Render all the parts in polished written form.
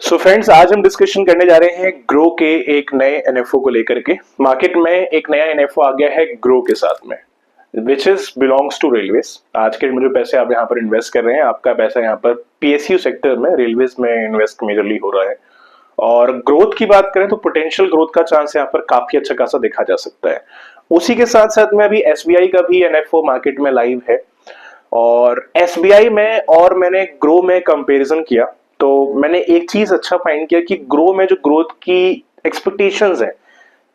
So friends, आज हम discussion करने जा रहे हैं ग्रो के एक नए एनएफओ को लेकर के। मार्केट में एक नया एनएफओ आ गया है ग्रो के साथ में, which is belongs to railways. आज के जो पैसे आप यहाँ पर इन्वेस्ट कर रहे हैं, आपका पैसा यहाँ पर पीएसयू सेक्टर में, रेलवेज में इन्वेस्ट मेजरली हो रहा है। और ग्रोथ की बात करें तो पोटेंशियल ग्रोथ का चांस यहाँ पर काफी अच्छा खासा देखा जा सकता है। उसी के साथ साथ में अभी एसबीआई का भी एनएफओ मार्केट में लाइव है, और एसबीआई में और मैंने ग्रो में कंपैरिजन किया तो मैंने एक चीज अच्छा फाइंड किया कि ग्रो में जो ग्रोथ की एक्सपेक्टेशंस है,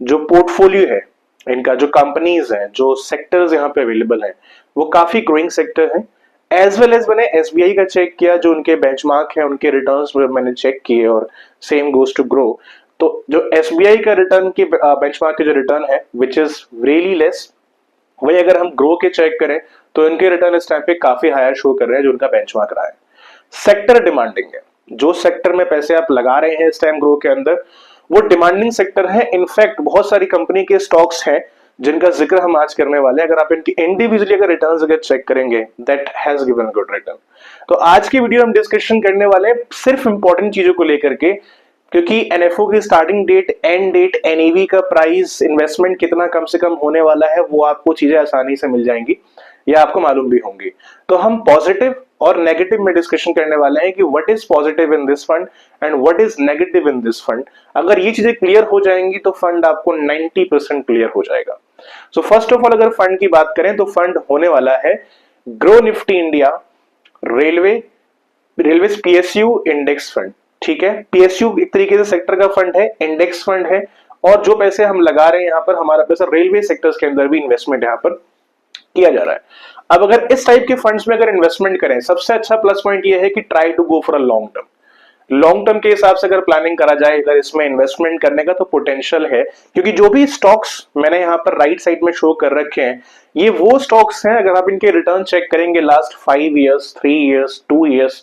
जो पोर्टफोलियो है इनका, जो कंपनीज हैं, जो सेक्टर्स यहाँ पे अवेलेबल हैं, वो काफी ग्रोइंग सेक्टर है। एज वेल एज मैंने एसबीआई का चेक किया, जो उनके बेंचमार्क है, उनके रिटर्न्स मैंने चेक किए, और सेम गोज टू ग्रो। तो जो एसबीआई का रिटर्न की बेंचमार्क के जो रिटर्न है विच इज रियली लेस, वही अगर हम ग्रो के चेक करें तो इनके रिटर्न इस टाइम पे काफी हायर शो कर रहे हैं जो उनका बेंचमार्क रहा है। सेक्टर डिमांडिंग है, जो सेक्टर में पैसे आप लगा रहे हैं इस टाइम ग्रो के अंदर, वो डिमांडिंग सेक्टर है। इनफैक्ट बहुत सारी कंपनी के स्टॉक्स हैं जिनका जिक्र हम आज करने वाले हैं। अगर आप इनकी इंडिविजुअली अगर रिटर्न्स अगर चेक करेंगे, that has given good return. तो आज की वीडियो हम डिस्कशन करने वाले हैं सिर्फ इंपॉर्टेंट चीजों को लेकर के, क्योंकि एनएफओ की starting date, end date, NAV का प्राइस, इन्वेस्टमेंट कितना कम से कम होने वाला है, वो आपको चीजें आसानी से मिल जाएंगी या आपको मालूम भी होंगी। तो हम पॉजिटिव और नेगेटिव में डिस्कशन करने वाले हैं कि what is positive in this fund and what is negative in this fund. अगर ये चीजें क्लियर हो जाएंगी तो फंड आपको 90% क्लियर हो जाएगा। सो फर्स्ट ऑफ ऑल अगर फंड की बात करें तो फंड होने वाला है grow Nifty India railway PSU index fund. ठीक है, पीएसयू एक तरीके से सेक्टर का फंड है, इंडेक्स फंड है, और जो पैसे हम लगा रहे हैं यहाँ पर, हमारा पैसा रेलवे सेक्टर्स के अंदर भी इन्वेस्टमेंट यहाँ पर किया जा रहा है। अब अगर इस टाइप के फंड्स में अगर इन्वेस्टमेंट करें, सबसे अच्छा प्लस पॉइंट ये है कि try to go for a long term. Long term के हिसाब से अगर प्लानिंग करा जाए, अगर इसमें इन्वेस्टमेंट करने का, तो पोटेंशियल है। क्योंकि जो भी स्टॉक्स मैंने यहाँ पर राइट साइड में शो कर रखे हैं, ये वो स्टॉक्स हैं, अगर आप इनके रिटर्न चेक करेंगे लास्ट 5 ईयर्स, 3 ईयर्स, 2 ईयर्स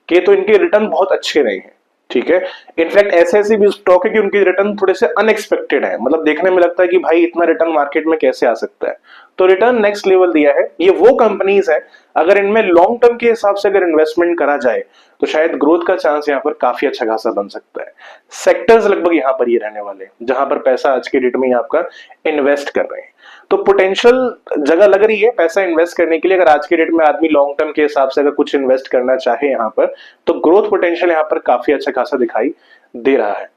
के, तो इनके रिटर्न बहुत अच्छे रहे हैं। ठीक है, इनफैक्ट ऐसे ऐसे भी स्टॉक है कि उनके रिटर्न थोड़े से अनएक्सपेक्टेड है, मतलब देखने में लगता है कि भाई इतना रिटर्न मार्केट में कैसे आ सकता है, तो रिटर्न नेक्स्ट लेवल दिया है। ये वो कंपनीज है, अगर इनमें लॉन्ग टर्म के हिसाब से अगर इन्वेस्टमेंट करा जाए तो शायद ग्रोथ का चांस यहाँ पर काफी अच्छा खासा बन सकता है। सेक्टर्स लगभग यहाँ पर ये रहने वाले जहां पर पैसा आज के डेट में आपका इन्वेस्ट कर रहे हैं, तो पोटेंशियल जगह लग रही है पैसा इन्वेस्ट करने के लिए। अगर आज के डेट में आदमी लॉन्ग टर्म के हिसाब से अगर कुछ इन्वेस्ट करना चाहे यहाँ पर, तो ग्रोथ पोटेंशियल यहाँ पर काफी अच्छा खासा दिखाई दे रहा है।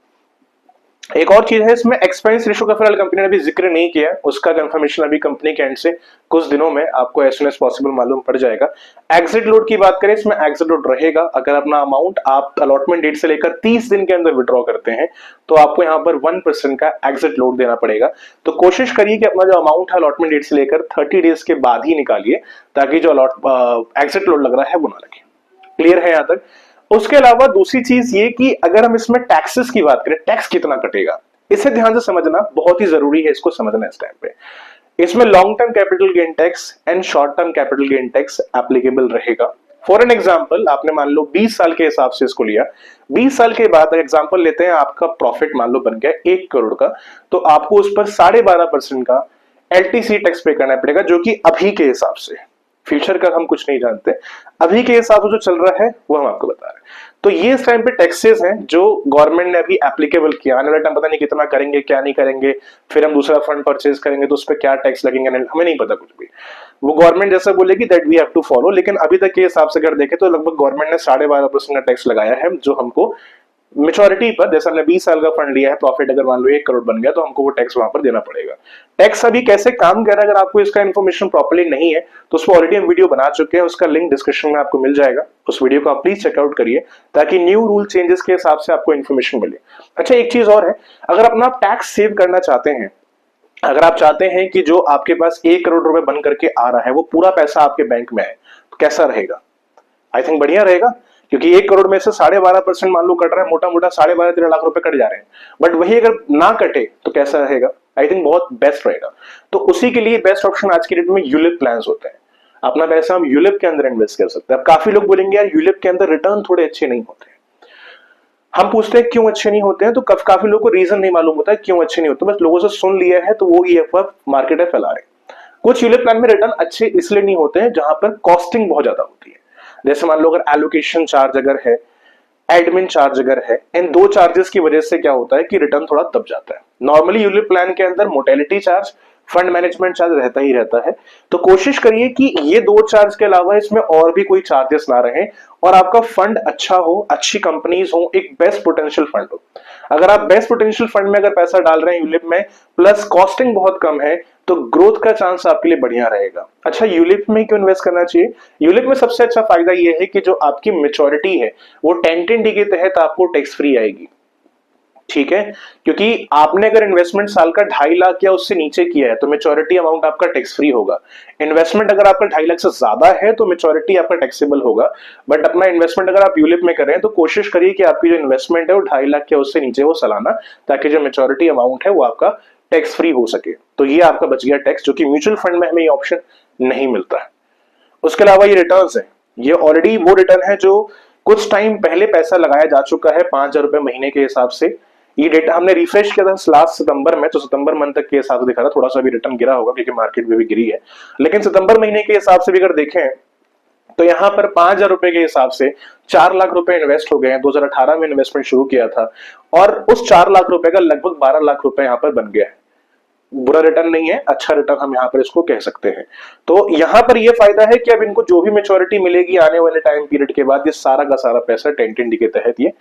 एक और चीज है, इसमें एक्सपेंस रेशियो का फिलहाल कंपनी ने अभी जिक्र नहीं किया, उसका कंफर्मेशन अभी कंपनी के एंड से कुछ दिनों में आपको एज सून एज पॉसिबल मालूम पड़ जाएगा। एग्जिट लोड की बात करें, इसमें एग्जिट लोड रहेगा। अगर अपना अमाउंट आप अलॉटमेंट डेट से लेकर 30 दिन के अंदर विड्रॉ करते हैं तो आपको यहाँ पर 1% का एग्जिट लोड देना पड़ेगा। तो कोशिश करिए कि अपना जो अमाउंट है अलॉटमेंट डेट से लेकर 30 डेज के बाद ही निकालिए, ताकि जो एग्जिट लोड लग रहा है वो ना लगे। क्लियर है यहाँ तक? उसके अलावा दूसरी चीज ये कि अगर हम इसमें टैक्सेस की बात करें, टैक्स कितना कटेगा, इसे ध्यान से समझना बहुत ही जरूरी है, इसको समझना इस टाइम पे। इसमें long term capital gain tax and short term capital gain tax applicable रहेगा। फॉर एन एग्जांपल, आपने मान लो 20 साल के हिसाब से इसको लिया, 20 साल के बाद एग्जांपल लेते हैं, आपका प्रॉफिट मान लो बन गया 1 करोड़ का, तो आपको उस पर 12.5% का एलटीसी टैक्स पे करना पड़ेगा, जो कि अभी के हिसाब से, फ्यूचर का हम कुछ नहीं जानते, अभी के हिसाब से जो चल रहा है वो हम आपको बता रहे हैं। तो ये इस टाइम पे टैक्सेस हैं जो गवर्नमेंट ने अभी एप्लीकेबल किया। आने वाले टाइम पता नहीं कितना करेंगे, क्या नहीं करेंगे, फिर हम दूसरा फंड परचेज करेंगे तो उस पर क्या टैक्स लगेंगे, हमें नहीं पता कुछ भी। वो गवर्नमेंट जैसा बोलेगी that we have to follow, लेकिन अभी तक के हिसाब से अगर देखें तो लगभग गवर्नमेंट ने 12.5% का टैक्स लगाया है, जो हमको मेच्योरिटी पर, जैसे हमने 20 साल का फंड लिया है, प्रॉफिट अगर मान लो 1 करोड़ बन गया, तो हमको वो टैक्स वहां पर देना पड़ेगा। टैक्स अभी कैसे काम कर रहा है, अगर आपको इसका इन्फॉर्मेशन प्रॉपर्ली नहीं है तो उस पर ऑलरेडी हम वीडियो बना चुके हैं, उसका लिंक डिस्क्रिप्शन में आपको मिल जाएगा, उस वीडियो को आप प्लीज चेकआउट करिए, ताकि न्यू रूल चेंजेस के हिसाब से आपको इन्फॉर्मेशन मिले। अच्छा, एक चीज और है, अगर अपना टैक्स सेव करना चाहते हैं, अगर आप चाहते हैं कि जो आपके पास 1 करोड़ रुपए बन करके आ रहा है वो पूरा पैसा आपके बैंक में है, तो कैसा रहेगा? आई थिंक बढ़िया रहेगा, क्योंकि 1 करोड़ में से 12.5% मान लो कट रहा है, मोटा मोटा 12.5-13 लाख रुपए कट जा रहे हैं। बट वही अगर ना कटे तो कैसा रहेगा? आई थिंक बहुत बेस्ट रहेगा। तो उसी के लिए बेस्ट ऑप्शन आज की डेट में यूलिप प्लान्स होते हैं। अपना पैसा हम यूलिप के अंदर इन्वेस्ट कर सकते हैं। अब काफी लोग बोलेंगे यार यूलिप के अंदर रिटर्न थोड़े अच्छे नहीं होते। हम पूछते हैं क्यों अच्छे नहीं होते हैं, तो काफी लोगों को रीजन नहीं मालूम होता है क्यों अच्छे नहीं होते, बस लोगों से सुन लिया है तो वो ये मार्केट में फैला रहे हैं। कुछ यूलिप प्लान में रिटर्न अच्छे इसलिए नहीं होते हैं जहां पर कॉस्टिंग बहुत ज्यादा होती है। जैसे मान लो अगर एलोकेशन चार्ज अगर है एडमिन चार्ज अगर है, इन दो चार्जेस की वजह से क्या होता है कि रिटर्न थोड़ा दब जाता है। नॉर्मली यूलिप प्लान के अंदर mortality charge, fund management charge रहता ही रहता है, तो कोशिश करिए कि ये दो चार्ज के अलावा इसमें और भी कोई चार्जेस ना रहे और आपका फंड अच्छा हो, अच्छी कंपनीज हो, एक बेस्ट पोटेंशियल फंड हो। अगर आप बेस्ट पोटेंशियल फंड में अगर पैसा डाल रहे हैं यूलिप में, प्लस कॉस्टिंग बहुत कम है, तो ग्रोथ का चांस आपके लिए बढ़िया रहेगा। अच्छा, यूलिप में क्यों इन्वेस्ट करना चाहिए? यूलिप में सबसे अच्छा फायदा यह है कि जो आपकी मेच्योरिटी है वो 10-10 के तहत आपको टैक्स फ्री आएगी, ठीक है, क्योंकि आपने अगर इन्वेस्टमेंट साल का 2.5 लाख या उससे नीचे किया है तो मेच्योरिटी अमाउंट आपका टैक्स फ्री होगा। इन्वेस्टमेंट अगर आपका 2.5 लाख से ज्यादा है तो मेच्योरिटी आपका टैक्सेबल होगा। बट अपना इन्वेस्टमेंट अगर आप यूलिप में कर रहे हैं तो कोशिश करिए कि आपकी जो इन्वेस्टमेंट है वो 2.5 लाख या उससे नीचे हो सालाना, ताकि जो मेच्योरिटी अमाउंट है वो आपका टैक्स फ्री हो सके। तो ये आपका बच गया टैक्स, जो कि म्यूचुअल फंड में हमें ये ऑप्शन नहीं मिलता है। उसके अलावा ये रिटर्न्स है, ये ऑलरेडी वो रिटर्न है जो कुछ टाइम पहले पैसा लगाया जा चुका है 5,000 रुपए महीने के हिसाब से। ये डेटा हमने रिफ्रेश किया था लास्ट सितंबर में, तो सितंबर मंथ तक के हिसाब से दिखा रहा, थोड़ा सा भी रिटर्न गिरा होगा क्योंकि मार्केट में भी गिरी है, लेकिन सितंबर महीने के हिसाब से भी अगर देखें तो यहाँ पर 5,000 रुपए के हिसाब से 4 लाख रुपए इन्वेस्ट हो गए हैं। 2018 में इन्वेस्टमेंट शुरू किया था और उस 4 लाख रुपए का लगभग 12 लाख रुपए यहाँ पर बन गया है। बुरा रिटर्न नहीं है, अच्छा रिटर्न हम यहाँ पर इसको कह सकते हैं। तो यहाँ पर ये फायदा है कि अब इनको जो भी मेच्योरिटी मिलेगी आने वाले टाइम पीरियड के बाद, ये सारा का सारा पैसा 10-10 के तहत ये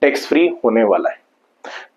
टैक्स फ्री होने वाला है।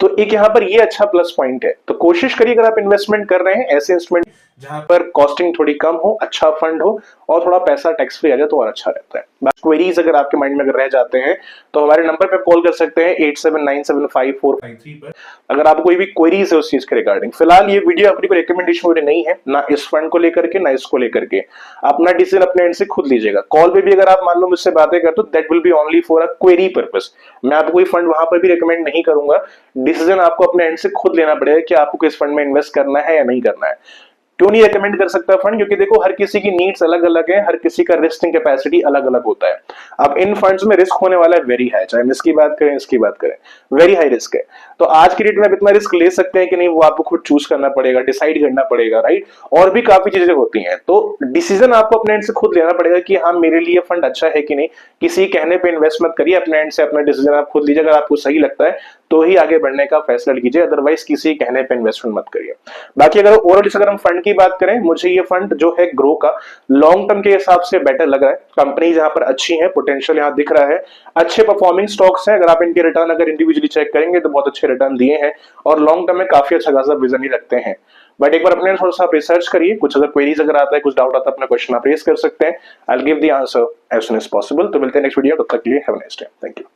तो एक यहाँ पर ये अच्छा प्लस पॉइंट है। तो कोशिश करिए अगर आप इन्वेस्टमेंट कर रहे हैं ऐसे इंस्ट्रूमेंट जहां पर कॉस्टिंग थोड़ी कम हो, अच्छा फंड हो और थोड़ा पैसा टैक्स फ्री आ जाए तो और अच्छा रहता है। क्वेरीज अगर आपके माइंड में अगर रह जाते हैं तो हमारे नंबर पे कॉल कर सकते हैं 87975453 पर, अगर आपको कोई भी क्वेरीज है उस चीज के रिगार्डिंग। फिलहाल ये वीडियो अपनी कोई रिकमेंडेशन वीडियो नहीं है, ना इस फंड को लेकर के ना इसको लेकर के। अपना डिसीजन अपने एंड से खुद लीजिएगा। कॉल पे भी अगर आप मान लो मुझसे बातें करते हो, that will be only for a query purpose. मैं आपको कोई फंड वहां पर भी रिकमेंड नहीं करूंगा। डिसीजन आपको अपने एंड से खुद लेना पड़ेगा कि आपको किस फंड में इन्वेस्ट करना है या नहीं करना है। क्यों नहीं रेकमेंड कर सकता फंड? क्योंकि देखो हर किसी की नीड्स अलग अलग है, हर किसी का रिस्किंग कैपेसिटी अलग अलग होता है। अब इन फंड्स में रिस्क होने वाला है वेरी हाई, चाहे हम इसकी बात करें इसकी बात करें, वेरी हाई रिस्क है। तो आज की डेट में आप इतना रिस्क ले सकते हैं कि नहीं, वो आपको खुद चूज करना पड़ेगा, डिसाइड करना पड़ेगा, राइट। और भी काफी चीजें होती हैं, तो डिसीजन आपको अपने एंड से खुद लेना पड़ेगा कि हाँ मेरे लिए फंड अच्छा है कि नहीं। किसी कहने पे इन्वेस्ट मत करिए, अपने एंड से अपना डिसीजन आप खुद लीजिए। अगर आपको सही लगता है तो ही आगे बढ़ने का फैसला कीजिए, अदरवाइज किसी कहने पे इन्वेस्टमेंट मत करिए। बाकी अगर ओवरऑल अगर हम फंड की बात करें, मुझे ये फंड जो है ग्रो का लॉन्ग टर्म के हिसाब से बेटर लग रहा है। कंपनीज यहाँ पर अच्छी है, पोटेंशियल यहाँ दिख रहा है, अच्छे परफॉर्मिंग स्टॉक्स हैं। अगर आप इनके रिटर्न अगर इंडिविजुअली चेक करेंगे तो बहुत अच्छे रिटर्न दिए हैं और लॉन्ग टर्म में काफी अच्छा खासा विजन ही रखते हैं। बट एक बार अपने थोड़ा सा रिसर्च करिए, कुछ अगर क्वेरीज अगर आता है, कुछ डाउट आता है, अपना क्वेश्चन आप रेज कर सकते हैं। I will give the answer as soon as possible. तो मिलते हैं नेक्स्ट वीडियो, तब तक के लिए have a nice day. Thank you.